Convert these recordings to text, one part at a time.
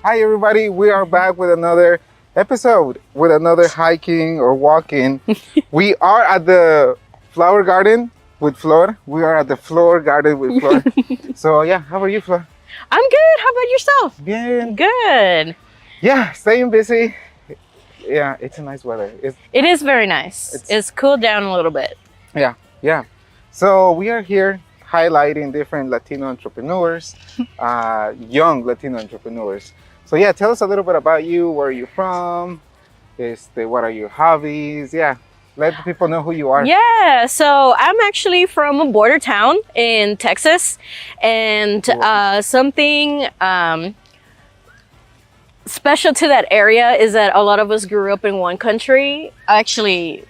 Hi everybody, we are back with another episode, with another hiking or walking. We are at the flower garden with Flor. We are at the Flor garden with Flor. So yeah, how are you, Flor? I'm good. How about yourself? Bien. Good. Yeah, staying busy. Yeah, it's a nice weather. It is very nice. It's cooled down a little bit. Yeah. So we are here highlighting different Latino entrepreneurs, young Latino entrepreneurs. So yeah, tell us a little bit about you. Where are you from? What are your hobbies? Yeah, let the people know who you are. Yeah, so I'm actually from a border town in Texas, and something special to that area is that a lot of us grew up in one country. Actually,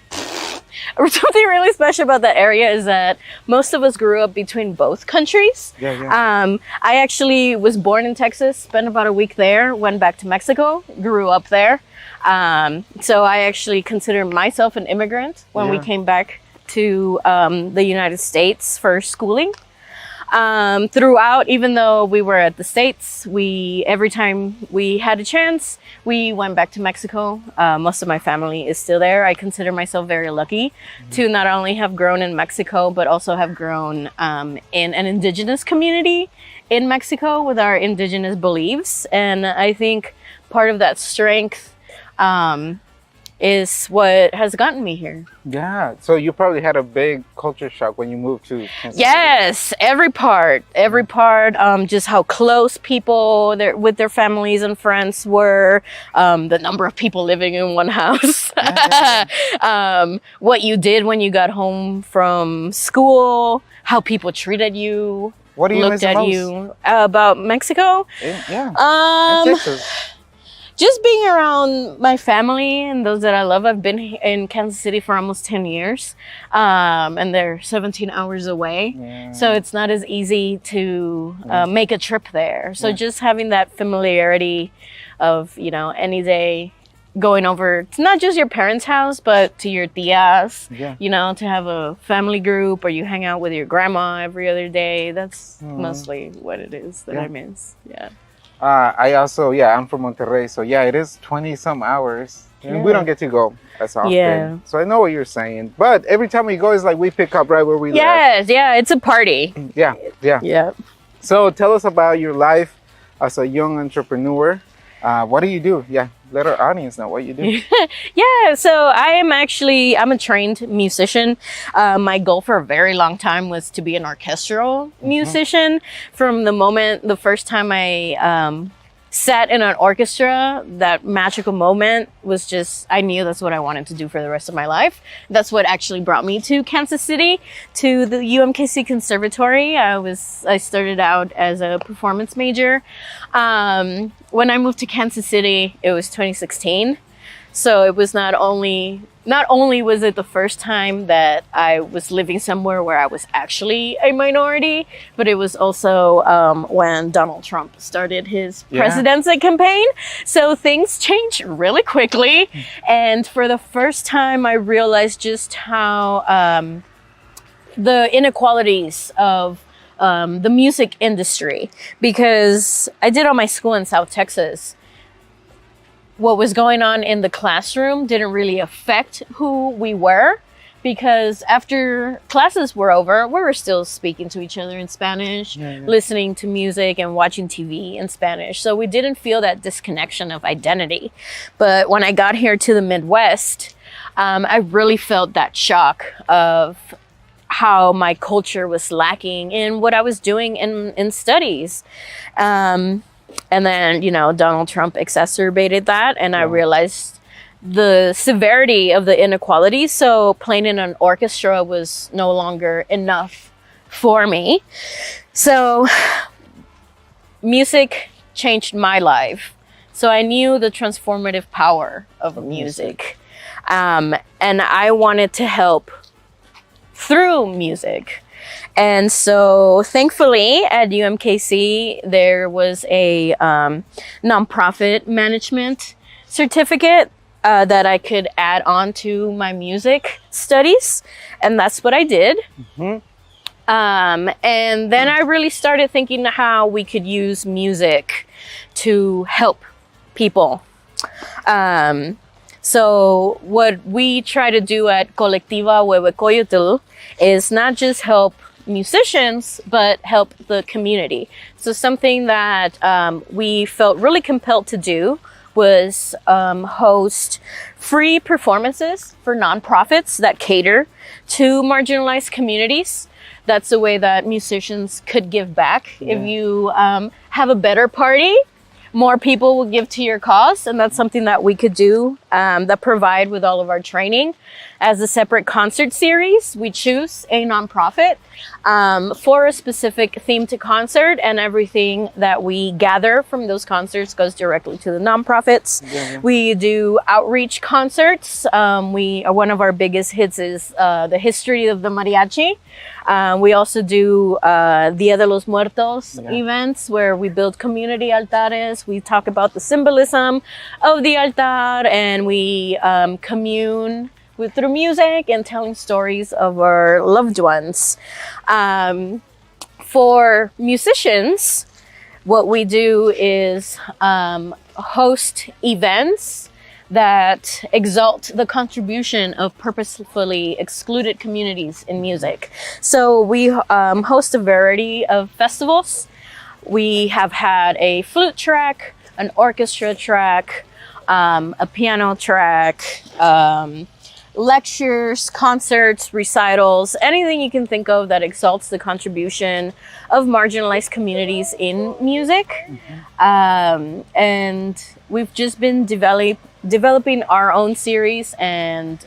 something really special about that area is that most of us grew up between both countries. Yeah. I actually was born in Texas, spent about a week there, went back to Mexico, grew up there. So I actually consider myself an immigrant when we came back to the United States for schooling. Throughout, even though we were at the States, every time we had a chance, we went back to Mexico. Most of my family is still there. I consider myself very lucky to not only have grown in Mexico, but also have grown in an indigenous community in Mexico with our indigenous beliefs. And I think part of that strength is what has gotten me here. Yeah. So you probably had a big culture shock when you moved to Kansas City. Yes, every part. Just how close people with their families and friends were. The number of people living in one house. What you did when you got home from school. How people treated you. What do you looked miss the at most? you about Mexico? Yeah. In Texas. Just being around my family and those that I love. I've been in Kansas City for almost 10 years, and they're 17 hours away. Yeah. So it's not as easy to make a trip there. So just having that familiarity of, any day going over to not just your parents' house, but to your tias, to have a family group, or you hang out with your grandma every other day. That's mostly what it is that I miss. Yeah. I'm from Monterrey, so yeah, it is 20 some hours, and we don't get to go as often. Yeah. So I know what you're saying, but every time we go, it's like we pick up right where we live. Yeah, it's a party. Yeah. So tell us about your life as a young entrepreneur. What do you do? Yeah, let our audience know what you do. Yeah, so I'm a trained musician. My goal for a very long time was to be an orchestral musician. From the first time I sat in an orchestra, that magical moment was just, I knew that's what I wanted to do for the rest of my life. That's what actually brought me to Kansas City, to the UMKC Conservatory. I started out as a performance major. When I moved to Kansas City, it was 2016. So it was not only was it the first time that I was living somewhere where I was actually a minority, but it was also when Donald Trump started his presidency campaign. So things changed really quickly. And for the first time, I realized just how the inequalities of the music industry, because I did all my school in South Texas. What was going on in the classroom didn't really affect who we were, because after classes were over, we were still speaking to each other in Spanish, listening to music and watching TV in Spanish. So we didn't feel that disconnection of identity. But when I got here to the Midwest, I really felt that shock of how my culture was lacking in what I was doing in studies. And then, Donald Trump exacerbated that, and I realized the severity of the inequality. So playing in an orchestra was no longer enough for me. So music changed my life. So I knew the transformative power of music. And I wanted to help through music. And so thankfully at UMKC, there was a nonprofit management certificate that I could add on to my music studies. And that's what I did. And then I really started thinking how we could use music to help people. So what we try to do at Colectiva Huehuecoyotl is not just help musicians, but help the community. So something that we felt really compelled to do was host free performances for nonprofits that cater to marginalized communities. That's a way that musicians could give back. Yeah. If you have a better party, more people will give to your cause, and that's something that we could do that provide with all of our training. As a separate concert series, we choose a nonprofit for a specific theme to concert, and everything that we gather from those concerts goes directly to the nonprofits. Yeah. We do outreach concerts. One of our biggest hits is the history of the mariachi. We also do Dia de los Muertos events where we build community altares. We talk about the symbolism of the altar, and we commune through music and telling stories of our loved ones. For musicians, what we do is host events that exalt the contribution of purposefully excluded communities in music. So we host a variety of festivals. We have had a flute track, an orchestra track, a piano track, lectures, concerts, recitals, anything you can think of that exalts the contribution of marginalized communities in music. Mm-hmm. And we've just been developing our own series and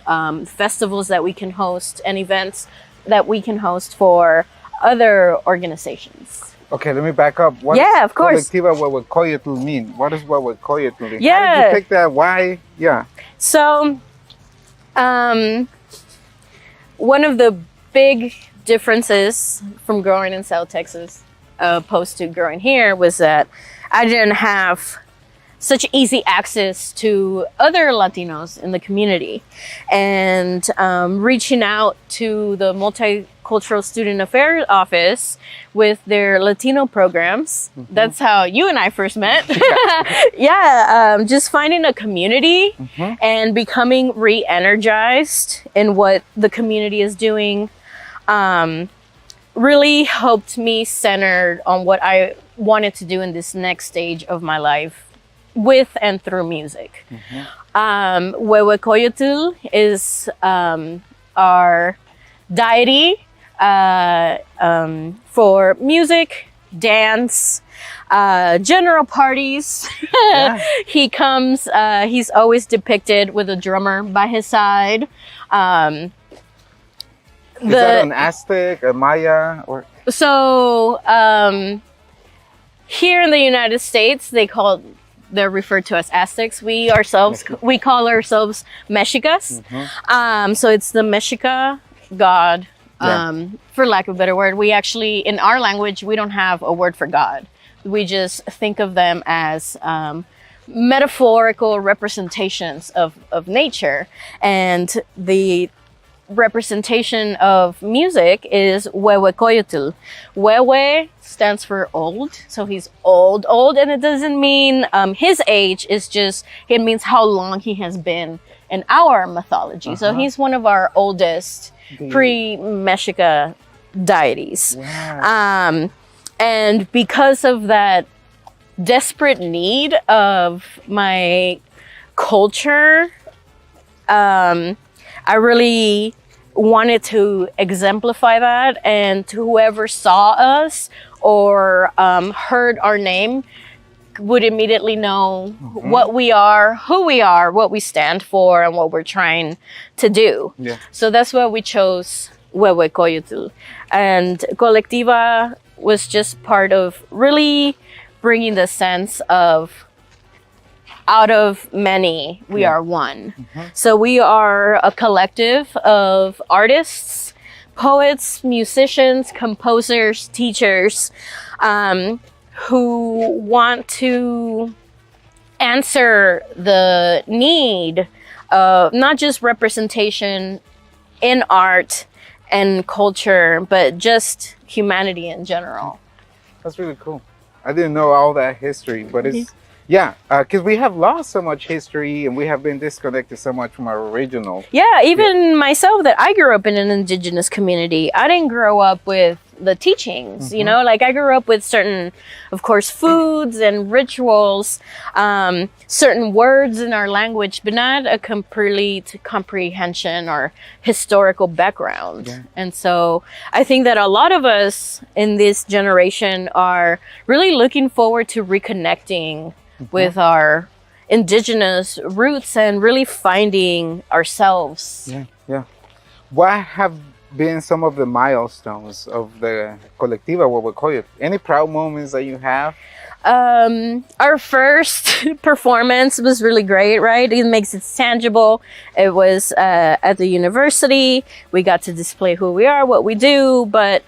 festivals that we can host and events that we can host for other organizations. Okay, let me back up. What yeah, of course. Colectiva Huehuecoyotl mean? What does Huehuecoyotl mean? Yeah. How did you pick that? Why? Yeah. So, one of the big differences from growing in South Texas opposed to growing here was that I didn't have such easy access to other Latinos in the community. And reaching out to the Multicultural Student Affairs Office with their Latino programs, mm-hmm. That's how you and I first met. Yeah, just finding a community, mm-hmm. and becoming re-energized in what the community is doing really helped me centered on what I wanted to do in this next stage of my life with and through music. Mm-hmm. Huehuecoyotl is our deity for music, dance, general parties. Yeah. He comes, he's always depicted with a drummer by his side. Is that an Aztec, a Maya, or? So here in the United States, they're referred to as Aztecs. We call ourselves Mexicas. Mm-hmm. So it's the Mexica god, for lack of a better word. We actually, in our language, we don't have a word for God. We just think of them as metaphorical representations of nature. And the representation of music is Huehuecoyotl. Huehue stands for old, so he's old, and it doesn't mean his age. It's just it means how long he has been in our mythology. Uh-huh. So he's one of our oldest pre-Mexica deities. Wow. And because of that desperate need of my culture, I really wanted to exemplify that, and to whoever saw us or heard our name would immediately know, mm-hmm. what we are, who we are, what we stand for, and what we're trying to do. Yeah. So that's why we chose Huehuecoyotl. And Colectiva was just part of really bringing the sense of out of many, we are one. Mm-hmm. So we are a collective of artists, poets, musicians, composers, teachers, who want to answer the need of not just representation in art and culture, but just humanity in general. That's really cool. I didn't know all that history, but it's yeah, because we have lost so much history and we have been disconnected so much from our original. Yeah, even myself, that I grew up in an indigenous community. I didn't grow up with the teachings, you know, like I grew up with certain, of course, foods and rituals, certain words in our language, but not a complete comprehension or historical background. Yeah. And so I think that a lot of us in this generation are really looking forward to reconnecting with our indigenous roots and really finding ourselves. Yeah, yeah. What have been some of the milestones of the colectiva, what we call it? Any proud moments that you have? Our first performance was really great, right? It makes it tangible. It was at the university. We got to display who we are, what we do, but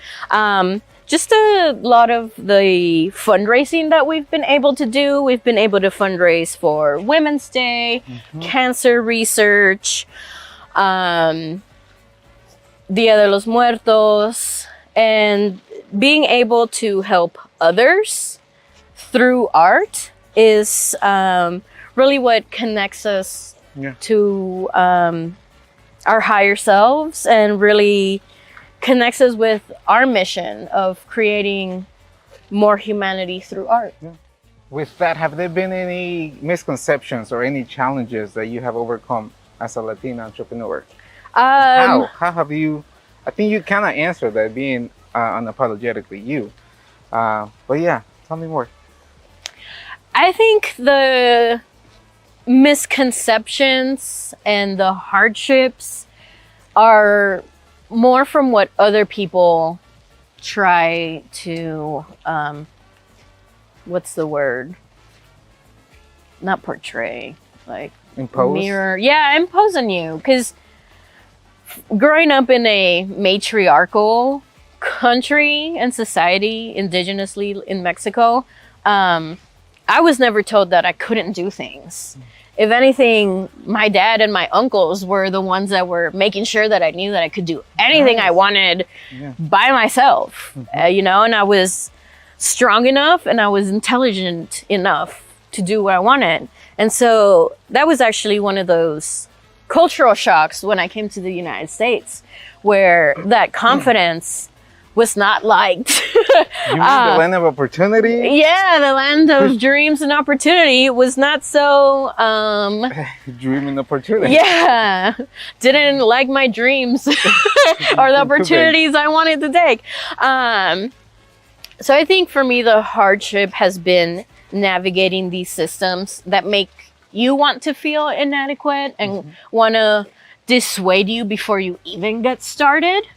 just a lot of the fundraising that we've been able to do. We've been able to fundraise for Women's Day, cancer research, Dia de los Muertos, and being able to help others through art is really what connects us to our higher selves and really connects us with our mission of creating more humanity through art. Yeah. With that, have there been any misconceptions or any challenges that you have overcome as a Latina entrepreneur? How have you? I think you kind of answered that, being unapologetically you. But yeah, tell me more. I think the misconceptions and the hardships are more from what other people try to, what's the word? Not portray, like Impose? mirror. Yeah, impose on you. Because growing up in a matriarchal country and society, indigenously in Mexico, I was never told that I couldn't do things. If anything, my dad and my uncles were the ones that were making sure that I knew that I could do anything I wanted by myself, you know, and I was strong enough and I was intelligent enough to do what I wanted. And so that was actually one of those cultural shocks when I came to the United States, where that confidence was not liked. You mean the land of opportunity? Yeah, the land of dreams and opportunity was not so Dreaming opportunity. yeah, didn't like my dreams or the opportunities I wanted to take. So I think for me the hardship has been navigating these systems that make you want to feel inadequate and want to dissuade you before you even get started.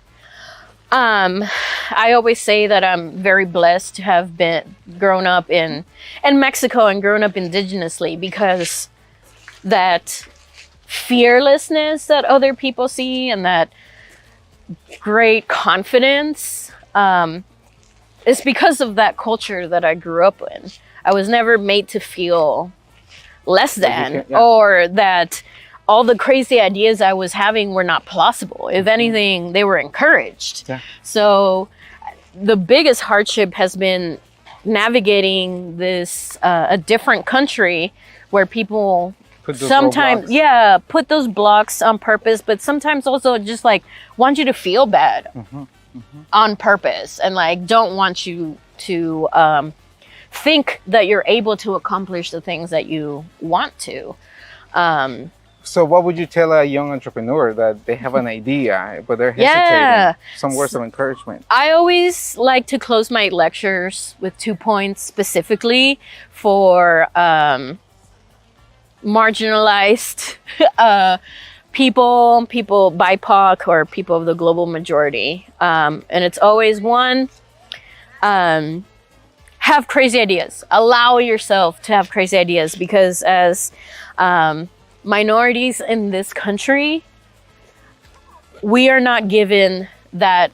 I always say that I'm very blessed to have been grown up in Mexico and grown up indigenously, because that fearlessness that other people see and that great confidence is because of that culture that I grew up in. I was never made to feel less than, or that all the crazy ideas I was having were not plausible. If anything, they were encouraged. Yeah. So the biggest hardship has been navigating this a different country where people sometimes put those blocks on purpose, but sometimes also just like want you to feel bad on purpose, and like don't want you to think that you're able to accomplish the things that you want to. So what would you tell a young entrepreneur that they have an idea, but they're hesitating? Some words of encouragement. I always like to close my lectures with 2 points specifically for marginalized people BIPOC, or people of the global majority. And it's always one, have crazy ideas. Allow yourself to have crazy ideas, because as minorities in this country, we are not given that.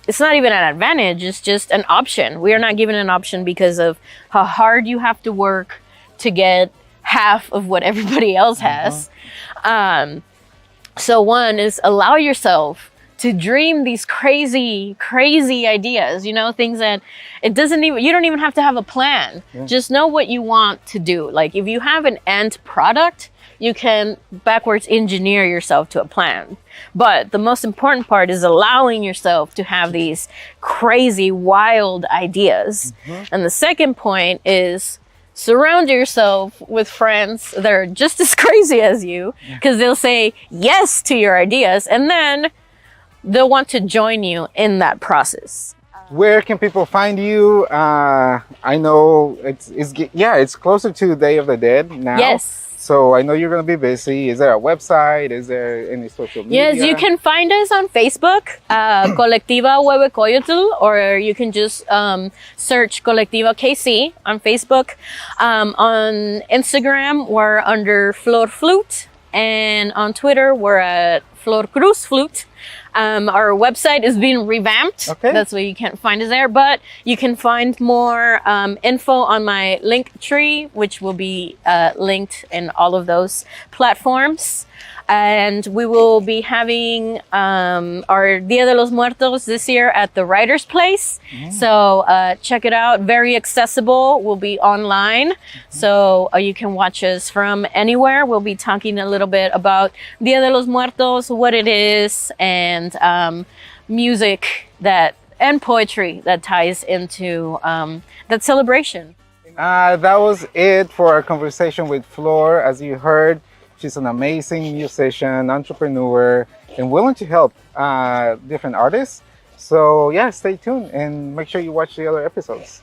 It's not even an advantage, it's just an option. We are not given an option because of how hard you have to work to get half of what everybody else has. So one is allow yourself to dream these crazy ideas, you know, things that you don't even have to have a plan. Yeah. Just know what you want to do. Like if you have an end product, you can backwards engineer yourself to a plan. But the most important part is allowing yourself to have these crazy, wild ideas. And the second point is surround yourself with friends that are just as crazy as you, because they'll say yes to your ideas and then they'll want to join you in that process. Where can people find you? I know it's closer to Day of the Dead now. Yes. So I know you're going to be busy. Is there a website? Is there any social media? Yes, you can find us on Facebook, Colectiva Huehuecoyotl, or you can just search Colectiva KC on Facebook. On Instagram, we're under Flor Flute, and on Twitter, we're at Flor Cruz Flute. Our website is being revamped. Okay. That's why you can't find us there, but you can find more info on my link tree, which will be linked in all of those platforms. And we will be having our Dia de los Muertos this year at the Writer's Place. So check it out. Very accessible. We'll be online. So you can watch us from anywhere. We'll be talking a little bit about Dia de los Muertos, what it is, and music and poetry that ties into that celebration. That was it for our conversation with Flor. As you heard, she's an amazing musician, entrepreneur, and willing to help different artists. So yeah, stay tuned and make sure you watch the other episodes.